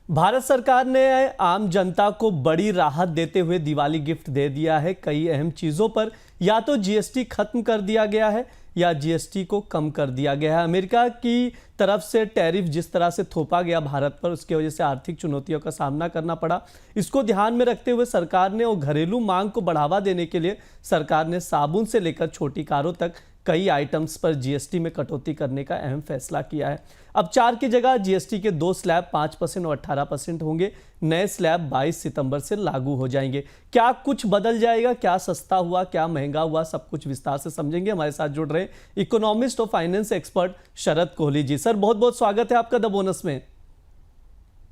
भारत सरकार ने आम जनता को बड़ी राहत देते हुए दिवाली गिफ्ट दे दिया है। कई अहम चीजों पर या तो जीएसटी खत्म कर दिया गया है या जीएसटी को कम कर दिया गया है। अमेरिका की तरफ से टैरिफ जिस तरह से थोपा गया भारत पर, उसकी वजह से आर्थिक चुनौतियों का सामना करना पड़ा। इसको ध्यान में रखते हुए सरकार ने और घरेलू मांग को बढ़ावा देने के लिए सरकार ने साबुन से लेकर छोटी कारों तक कई आइटम्स पर जीएसटी में कटौती करने का अहम फैसला किया है। अब 4 की जगह जीएसटी के 2 स्लैब 5% और 18% होंगे। नए स्लैब 22 सितंबर से लागू हो जाएंगे। क्या कुछ बदल जाएगा, क्या सस्ता हुआ, क्या महंगा हुआ, सब कुछ विस्तार से समझेंगे। हमारे साथ जुड़ रहे इकोनॉमिस्ट और फाइनेंस एक्सपर्ट शरद कोहली जी। सर, बहुत बहुत स्वागत है आपका द बोनस में।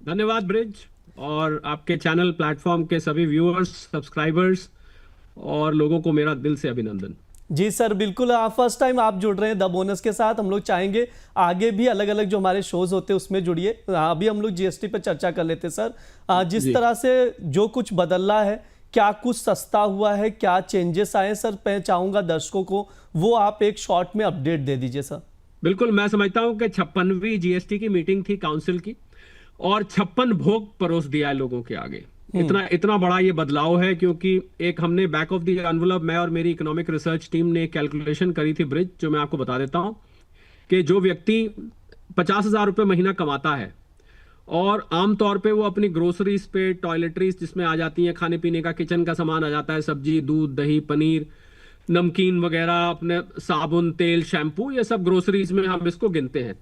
धन्यवाद ब्रिज, और आपके चैनल प्लेटफॉर्म के सभी व्यूअर्स, सब्सक्राइबर्स और लोगों को मेरा दिल से अभिनंदन। जी सर, बिल्कुल। फर्स्ट टाइम आप जुड़ रहे हैं द बोनस के साथ। हम लोग चाहेंगे आगे भी अलग अलग जो हमारे शोज होते हैं उसमें जुड़िए। अभी हम लोग जीएसटी पर चर्चा कर लेते सर। जिस तरह से जो कुछ बदला है, क्या कुछ सस्ता हुआ है, क्या चेंजेस आए सर, मैं चाहूंगा दर्शकों को वो आप एक शॉर्ट में अपडेट दे दीजिए सर। बिल्कुल, मैं समझता हूं कि 56वीं जीएसटी की मीटिंग थी काउंसिल की, और 56 भोग परोस दिया है लोगों के आगे। इतना बड़ा ये बदलाव है क्योंकि एक हमने बैक ऑफ द एनवलप, मैं और मेरी इकोनॉमिक रिसर्च टीम ने कैलकुलेशन करी थी ब्रिज, जो मैं आपको बता देता हूं कि जो व्यक्ति 50,000 रुपए महीना कमाता है और आमतौर पे वो अपनी ग्रोसरीज पे, टॉयलेटरीज जिसमें आ जाती हैं खाने पीने का, किचन का सामान आ जाता है, सब्जी, दूध, दही, पनीर, नमकीन वगैरह, अपने साबुन, तेल, शैम्पू, ये सब ग्रोसरीज में हम इसको गिनते हैं।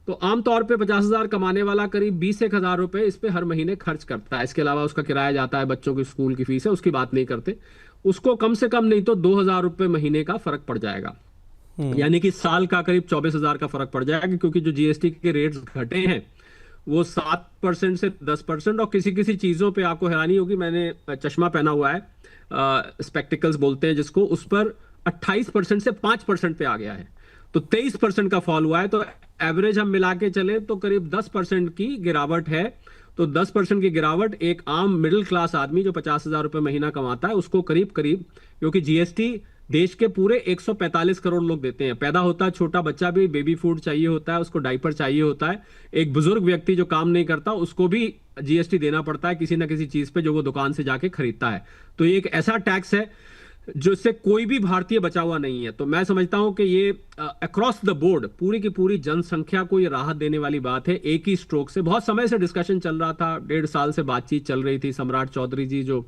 तो आमतौर पे 50,000 कमाने वाला करीब 20,000 रुपए इस पे हर महीने खर्च करता है। इसके अलावा उसका किराया जाता है, बच्चों की स्कूल की फीस है, उसकी बात नहीं करते। उसको कम से कम नहीं तो 2,000 रुपए महीने का फर्क पड़ जाएगा। यानी कि साल का करीब 24,000 का फर्क पड़ जाएगा, क्योंकि जो जीएसटी के रेट्स घटे हैं वो 7% से 10%, और किसी किसी चीजों पे आपको हैरानी होगी, मैंने चश्मा पहना हुआ है, स्पेक्टिकल्स बोलते हैं जिसको, उस पर 28% से 5% पे आ गया है। तो 23% का फॉल हुआ है। तो एवरेज हम मिला के चले तो करीब 10% की गिरावट है। तो 10% की गिरावट एक आम मिडिल क्लास आदमी जो 50,000 रुपए महीना कमाता है उसको करीब करीब, क्योंकि जीएसटी देश के पूरे 145 करोड़ लोग देते हैं। पैदा होता है छोटा बच्चा भी बेबी फूड चाहिए होता है, उसको डाइपर चाहिए होता है। एक बुजुर्ग व्यक्ति जो काम नहीं करता उसको भी जीएसटी देना पड़ता है किसी ना किसी चीज पे जो वो दुकान से जाके खरीदता है। तो ये एक ऐसा टैक्स है जिससे कोई भी भारतीय बचा हुआ नहीं है। तो मैं समझता हूं कि ये अक्रॉस द बोर्ड पूरी की पूरी जनसंख्या को ये राहत देने वाली बात है, एक ही स्ट्रोक से। बहुत समय से डिस्कशन चल रहा था, 1.5 साल से बातचीत चल रही थी। सम्राट चौधरी जी जो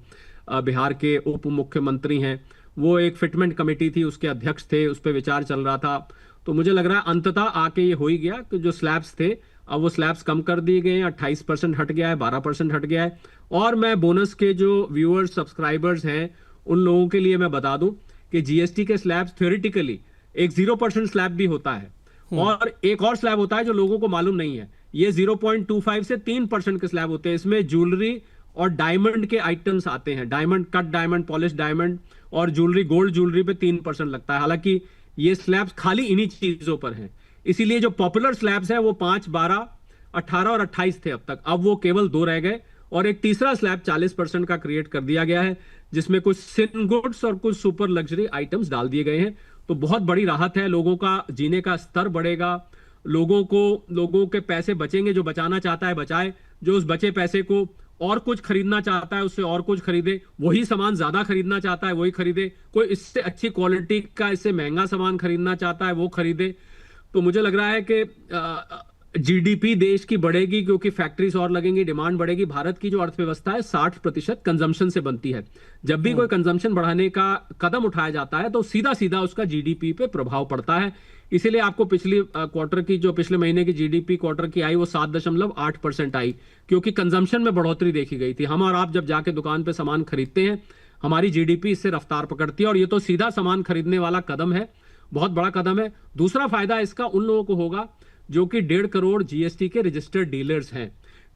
बिहार के उप मुख्यमंत्री हैं, वो एक फिटमेंट कमेटी थी, उसके अध्यक्ष थे, उस पर विचार चल रहा था। तो मुझे लग रहा है अंततः आके ये हो ही गया कि जो स्लैब्स थे अब वो स्लैब्स कम कर दिए गए हैं। 28% हट गया है, 12% हट गया है। और मैं बोनस के जो व्यूअर्स, सब्सक्राइबर्स हैं, उन लोगों के लिए मैं बता दूं कि जीएसटी के स्लैब्स थ्योरेटिकली एक 0% स्लैब भी होता है, और एक और स्लैब होता है जो लोगों को मालूम नहीं है। ये 0.25 से 3% के स्लैब होते हैं। इसमें ज्वेलरी और डायमंड के आइटम्स आते हैं, diamond, cut diamond, polish diamond और ज्वेलरी, गोल्ड ज्वेलरी पे 3% लगता है। हालांकि ये स्लैब्स खाली इन्हीं चीजों पर हैं। इसीलिए जो पॉपुलर स्लैब्स हैं वो 5, 12, 18 और 28 थे अब तक, अब वो केवल 2 रह गए। और एक तीसरा स्लैब 40% का क्रिएट कर दिया गया है, जिसमें कुछ सिन गुड्स और कुछ सुपर लग्जरी आइटम्स डाल दिए गए हैं। तो बहुत बड़ी राहत है, लोगों का जीने का स्तर बढ़ेगा, लोगों के पैसे बचेंगे। जो बचाना चाहता है बचाए, जो उस बचे पैसे को और कुछ खरीदना चाहता है उससे और कुछ खरीदे, वही सामान ज्यादा खरीदना चाहता है वही खरीदे, कोई इससे अच्छी क्वालिटी का, इससे महंगा सामान खरीदना चाहता है वो खरीदे। तो मुझे लग रहा है कि जीडीपी देश की बढ़ेगी, क्योंकि फैक्ट्रीज और लगेंगी, डिमांड बढ़ेगी। भारत की जो अर्थव्यवस्था है 60% कंजम्पशन से बनती है। जब भी कोई कंजम्पशन बढ़ाने का कदम उठाया जाता है तो सीधा सीधा उसका जीडीपी पे प्रभाव पड़ता है। इसीलिए आपको पिछली क्वार्टर की, जो पिछले महीने की जीडीपी क्वार्टर की आई, वो 7.8% आई, क्योंकि कंजम्पशन में बढ़ोतरी देखी गई थी। हम और आप जब जाके दुकान पे सामान खरीदते हैं, हमारी जीडीपी इससे रफ्तार पकड़ती है, और ये तो सीधा सामान खरीदने वाला कदम है, बहुत बड़ा कदम है। दूसरा फायदा इसका उन लोगों को होगा जो कि 1.5 करोड़ जीएसटी के रजिस्टर्ड डीलर्स हैं,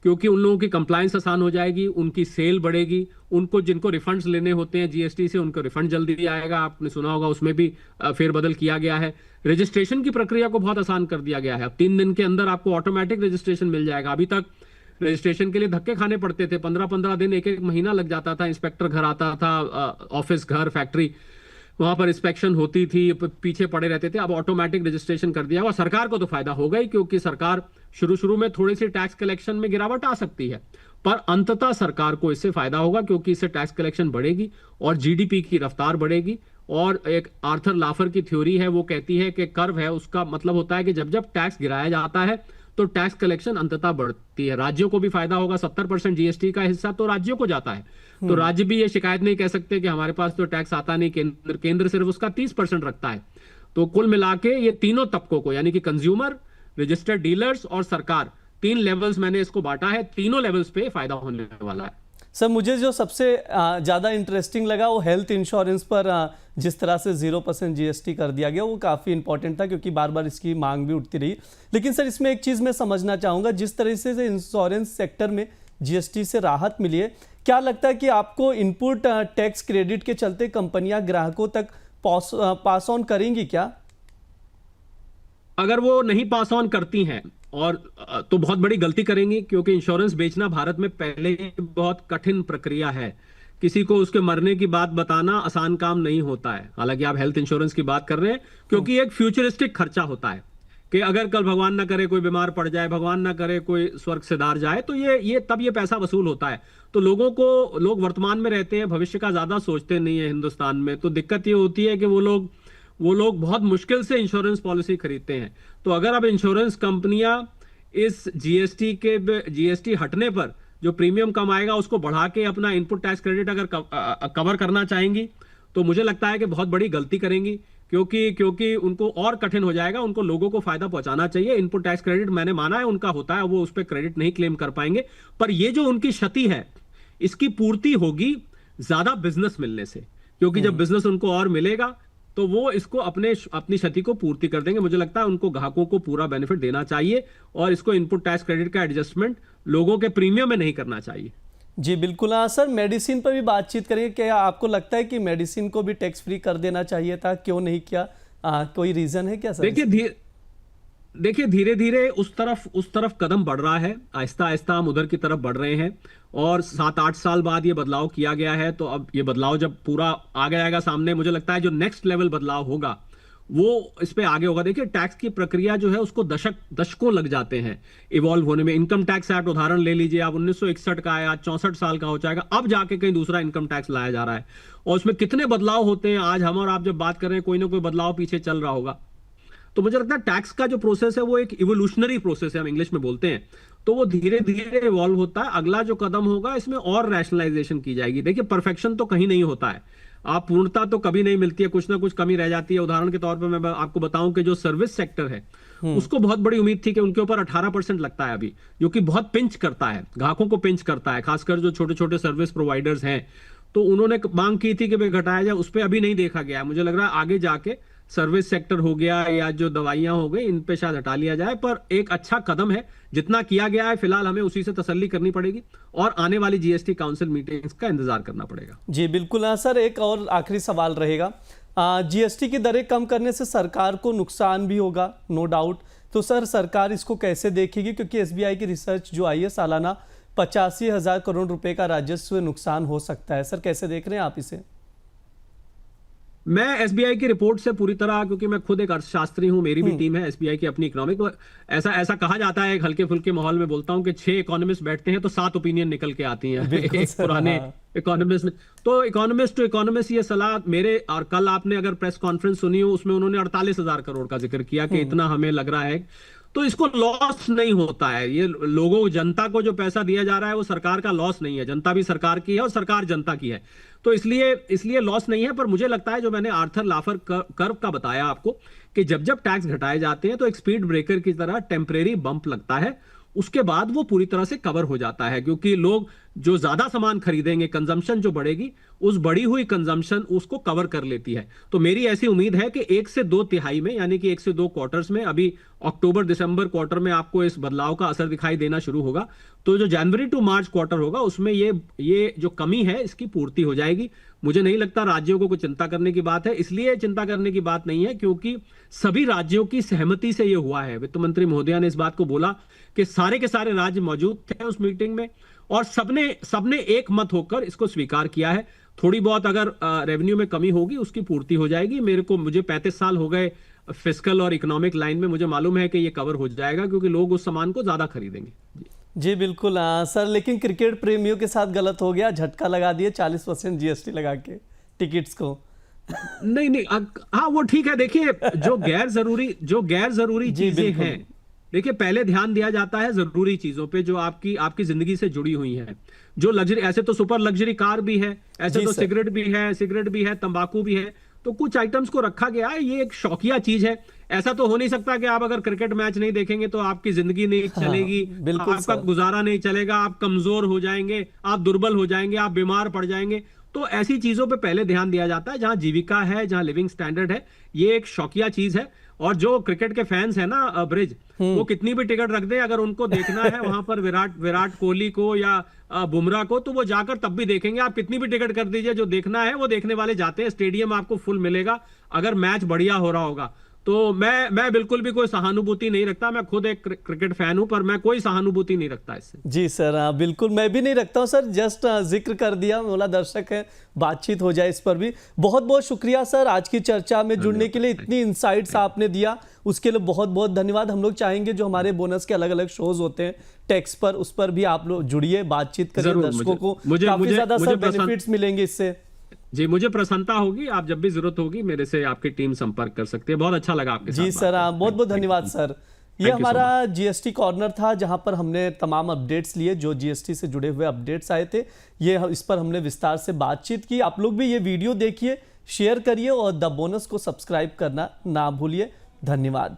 क्योंकि उन लोगों की कंप्लायंस आसान हो जाएगी, उनकी सेल बढ़ेगी। उनको जिनको रिफंड्स लेने होते हैं जीएसटी से, उनको रिफंड जल्दी आएगा। आपने सुना होगा उसमें भी फेरबदल किया गया है। रजिस्ट्रेशन की प्रक्रिया को बहुत आसान कर दिया गया है। अब 3 दिन के अंदर आपको ऑटोमेटिक रजिस्ट्रेशन मिल जाएगा। अभी तक रजिस्ट्रेशन के लिए धक्के खाने पड़ते थे, 15-15 दिन, एक महीना लग जाता था, इंस्पेक्टर घर आता था, ऑफिस, घर, फैक्ट्री। वहां पर इंस्पेक्शन होती थी, पीछे पड़े रहते थे। अब ऑटोमेटिक रजिस्ट्रेशन कर दिया हुआ। सरकार को तो फायदा होगा ही, क्योंकि सरकार शुरू शुरू में थोड़ी सी टैक्स कलेक्शन में गिरावट आ सकती है, पर अंततः सरकार को इससे फायदा होगा, क्योंकि इससे टैक्स कलेक्शन बढ़ेगी और जीडीपी की रफ्तार बढ़ेगी। और एक आर्थर लाफर की थ्योरी है, वो कहती है कि कर्व है, उसका मतलब होता है कि जब जब टैक्स गिराया जाता है तो टैक्स कलेक्शन अंततः बढ़ती है। राज्यों को भी फायदा होगा। 70% जीएसटी का हिस्सा तो राज्यों को जाता है, तो राज्य भी ये शिकायत नहीं कह सकते कि हमारे पास तो टैक्स आता नहीं, केंद्र सिर्फ उसका 30% रखता है। तो कुल मिला के ये तीनों तबकों को, यानी कि कंज्यूमर, रजिस्टर्ड डीलर्स और सरकार, 3 लेवल्स मैंने इसको बांटा है। तीनों लेवल्स पे फायदा होने वाला है। सर, मुझे जो सबसे ज़्यादा इंटरेस्टिंग लगा वो हेल्थ इंश्योरेंस पर जिस तरह से 0% जीएसटी कर दिया गया, वो काफ़ी इंपॉर्टेंट था, क्योंकि बार बार इसकी मांग भी उठती रही। लेकिन सर, इसमें एक चीज़ मैं समझना चाहूँगा, जिस तरह से इंश्योरेंस सेक्टर में जीएसटी से राहत मिली है, क्या लगता है कि आपको इनपुट टैक्स क्रेडिट के चलते कंपनियां ग्राहकों तक पास ऑन करेंगी क्या? अगर वो नहीं पास ऑन करती हैं और तो बहुत बड़ी गलती करेंगी, क्योंकि इंश्योरेंस बेचना भारत में पहले ही बहुत कठिन प्रक्रिया है। किसी को उसके मरने की बात बताना आसान काम नहीं होता है। हालांकि आप हेल्थ इंश्योरेंस की बात कर रहे हैं, क्योंकि एक फ्यूचरिस्टिक खर्चा होता है कि अगर कल भगवान ना करे कोई बीमार पड़ जाए, भगवान ना करे कोई स्वर्ग सिधार जाए, तो ये तब ये पैसा वसूल होता है। तो लोग वर्तमान में रहते हैं, भविष्य का ज्यादा सोचते नहीं है हिंदुस्तान में। तो दिक्कत ये होती है कि वो लोग बहुत मुश्किल से इंश्योरेंस पॉलिसी खरीदते हैं। तो अगर अब इंश्योरेंस कंपनियां इस जीएसटी हटने पर जो प्रीमियम कम आएगा उसको बढ़ा के अपना इनपुट टैक्स क्रेडिट अगर कवर करना चाहेंगी, तो मुझे लगता है कि बहुत बड़ी गलती करेंगी, क्योंकि उनको और कठिन हो जाएगा। उनको लोगों को फायदा पहुंचाना चाहिए। इनपुट टैक्स क्रेडिट मैंने माना है उनका होता है, वो उस पर क्रेडिट नहीं क्लेम कर पाएंगे, पर ये जो उनकी क्षति है इसकी पूर्ति होगी ज्यादा बिजनेस मिलने से, क्योंकि जब बिजनेस उनको और मिलेगा तो वो इसको अपनी क्षति को पूर्ति कर देंगे। मुझे लगता है उनको ग्राहकों को पूरा बेनिफिट देना चाहिए और इसको इनपुट टैक्स क्रेडिट का एडजस्टमेंट लोगों के प्रीमियम में नहीं करना चाहिए। जी बिल्कुल। हाँ सर, मेडिसिन पर भी बातचीत करेंगे। क्या आपको लगता है कि मेडिसिन को भी टैक्स फ्री कर देना चाहिए था, क्यों नहीं किया? कोई रीजन है क्या सर? देखिए धीरे धीरे उस तरफ कदम बढ़ रहा है। आहिस्ता आहिस्ता हम उधर की तरफ बढ़ रहे हैं और 7-8 साल बाद ये बदलाव किया गया है। तो अब ये बदलाव जब पूरा आ जाएगा सामने, मुझे लगता है जो नेक्स्ट लेवल बदलाव होगा वो इस पे आगे होगा। देखिए टैक्स की प्रक्रिया जो है उसको दशकों लग जाते हैं इवॉल्व होने में। इनकम टैक्स एक्ट उदाहरण ले लीजिए आप, 1961 का है, आज 64 साल का हो जाएगा, अब जाके कहीं दूसरा इनकम टैक्स लाया जा रहा है और उसमें कितने बदलाव होते हैं। आज हम और आप जब बात कर रहे हैं, कोई ना कोई बदलाव पीछे चल रहा होगा। तो मुझे लगता है टैक्स का जो प्रोसेस है वो एक इवोल्यूशनरी प्रोसेस है, हम इंग्लिश में बोलते हैं। तो वो धीरे धीरे इवॉल्व होता है। अगला जो कदम होगा इसमें और रैशनलाइजेशन की जाएगी। देखिए परफेक्शन तो कहीं नहीं होता है, आप पूर्णता तो कभी नहीं मिलती है, कुछ ना कुछ कमी रह जाती है। उदाहरण के तौर पर मैं आपको बताऊं कि जो सर्विस सेक्टर है उसको बहुत बड़ी उम्मीद थी कि उनके ऊपर 18% लगता है अभी, जो कि बहुत पिंच करता है, ग्राहकों को पिंच करता है, खासकर जो छोटे छोटे सर्विस प्रोवाइडर्स हैं। तो उन्होंने मांग की थी कि भाई घटाया जाए, उस पर अभी नहीं देखा गया। मुझे लग रहा है आगे जाके सर्विस सेक्टर हो गया या जो दवाइयां हो गई, इन पे शायद हटा लिया जाए। पर एक अच्छा कदम है, जितना किया गया है फिलहाल हमें उसी से तसल्ली करनी पड़ेगी और आने वाली जीएसटी काउंसिल मीटिंग्स का इंतजार करना पड़ेगा। जी बिल्कुल। हाँ सर, एक और आखिरी सवाल रहेगा। जीएसटी की दरें कम करने से सरकार को नुकसान भी होगा, नो डाउट। तो सर सरकार इसको कैसे देखेगी? क्योंकि एसबीआई की रिसर्च जो आई है, सालाना 85,000 करोड़ रुपए का राजस्व नुकसान हो सकता है। सर कैसे देख रहे हैं आप इसे? मैं एसबीआई की रिपोर्ट से पूरी तरह, क्योंकि मैं खुद एक अर्थशास्त्री हूं, मेरी भी टीम है एसबीआई की अपनी इकोनॉमिक, तो ऐसा कहा जाता है, एक हल्के फुल्के माहौल में बोलता हूं कि 6 इकोनॉमिस्ट बैठते हैं तो 7 ओपिनियन निकल के आती हैं एक पुराने इकोनॉमिस्ट में। तो इकोनॉमिस्ट टू इकोनॉमिस्ट ये सलाह मेरे, और कल आपने अगर प्रेस कॉन्फ्रेंस सुनी हो उसमें उन्होंने 48,000 करोड़ का जिक्र किया कि इतना हमें लग रहा है। तो इसको लॉस नहीं होता है। ये लोगों, जनता को जो पैसा दिया जा रहा है वो सरकार का लॉस नहीं है। जनता भी सरकार की है और सरकार जनता की है, तो इसलिए लॉस नहीं है। पर मुझे लगता है जो मैंने आर्थर लाफर कर्व का बताया आपको, कि जब जब टैक्स घटाए जाते हैं तो एक स्पीड ब्रेकर की तरह टेम्परेरी बंप लगता है, उसके बाद वो पूरी तरह से कवर हो जाता है। क्योंकि लोग जो ज्यादा सामान खरीदेंगे, कंजम्पशन जो बढ़ेगी, उस बढ़ी हुई कंजम्पशन उसको कवर कर लेती है। तो मेरी ऐसी उम्मीद है कि 1 से 2 तिहाई में, यानी कि 1 से 2 क्वार्टर्स में, अभी अक्टूबर दिसंबर क्वार्टर में आपको इस बदलाव का असर दिखाई देना शुरू होगा। तो जो जनवरी टू मार्च क्वार्टर होगा उसमें ये जो कमी है इसकी पूर्ति हो जाएगी। मुझे नहीं लगता राज्यों को कुछ चिंता करने की बात है। इसलिए चिंता करने की बात नहीं है क्योंकि सभी राज्यों की सहमति से यह हुआ है। वित्त मंत्री महोदया ने इस बात को बोला कि सारे के सारे राज्य मौजूद थे उस मीटिंग में और सबने एक मत होकर इसको स्वीकार किया है। थोड़ी बहुत अगर रेवेन्यू में कमी होगी उसकी पूर्ति हो जाएगी। मुझे 35 साल हो गए फिस्कल और इकोनॉमिक लाइन में, मुझे मालूम है कि ये कवर हो जाएगा क्योंकि लोग उस सामान को ज्यादा खरीदेंगे। जी बिल्कुल सर, लेकिन क्रिकेट प्रेमियों के साथ गलत हो गया, झटका लगा दिए 40% जीएसटी लगा के टिकट्स को। नहीं, हाँ वो ठीक है। देखिए जो गैर जरूरी चीजें हैं, देखिए पहले ध्यान दिया जाता है जरूरी चीजों पे जो आपकी जिंदगी से जुड़ी हुई हैं। जो लग्जरी, ऐसे तो सुपर लग्जरी कार भी है, ऐसे तो सिगरेट भी है, तंबाकू भी है, तो कुछ आइटम्स को रखा गया है। ये एक शौकिया चीज है। ऐसा तो हो नहीं सकता कि आप अगर क्रिकेट मैच नहीं देखेंगे तो आपकी जिंदगी नहीं चलेगी, बिल्कुल आपका सर। गुजारा नहीं चलेगा, आप कमजोर हो जाएंगे, आप दुर्बल हो जाएंगे, आप बीमार पड़ जाएंगे। तो ऐसी चीजों पे पहले ध्यान दिया जाता है जहां जीविका है, जहां लिविंग स्टैंडर्ड है। ये एक शौकिया चीज है। और जो क्रिकेट के फैंस है ना ब्रिज, वो कितनी भी टिकट रख दे, अगर उनको देखना है वहां पर विराट कोहली को या बुमराह को, तो वो जाकर तब भी देखेंगे। आप कितनी भी टिकट कर दीजिए, जो देखना है वो देखने वाले जाते हैं। स्टेडियम आपको फुल मिलेगा अगर मैच बढ़िया हो रहा होगा। तो मैं बिल्कुल भी कोई सहानुभूति नहीं रखता। मैं खुद एक क्रिकेट फैन हूं, पर मैं कोई सहानुभूति नहीं रखता इससे। जी सर, बिल्कुल मैं भी नहीं रखता हूं सर, जस्ट जिक्र कर दिया, बोला दर्शक है, बातचीत हो जाए इस पर भी। बहुत बहुत शुक्रिया सर आज की चर्चा में जुड़ने के लिए, इतनी इंसाइट्स आपने दिया उसके लिए बहुत बहुत धन्यवाद। हम लोग चाहेंगे जो हमारे बोनस के अलग अलग शोज होते हैं टैक्स पर, उस पर भी आप लोग जुड़िए, बातचीत करिए, दर्शकों को काफी ज्यादा सर बेनिफिट्स मिलेंगे इससे। जी मुझे प्रसन्नता होगी। आप जब भी जरूरत होगी मेरे से आपकी टीम संपर्क कर सकती है। बहुत अच्छा लगा आपके साथ। जी सर, बहुत बहुत धन्यवाद सर। ये हमारा जीएसटी कॉर्नर था जहां पर हमने तमाम अपडेट्स लिए, जो जीएसटी से जुड़े हुए अपडेट्स आए थे, ये इस पर हमने विस्तार से बातचीत की। आप लोग भी ये वीडियो देखिए, शेयर करिए और द बोनस को सब्सक्राइब करना ना भूलिए। धन्यवाद।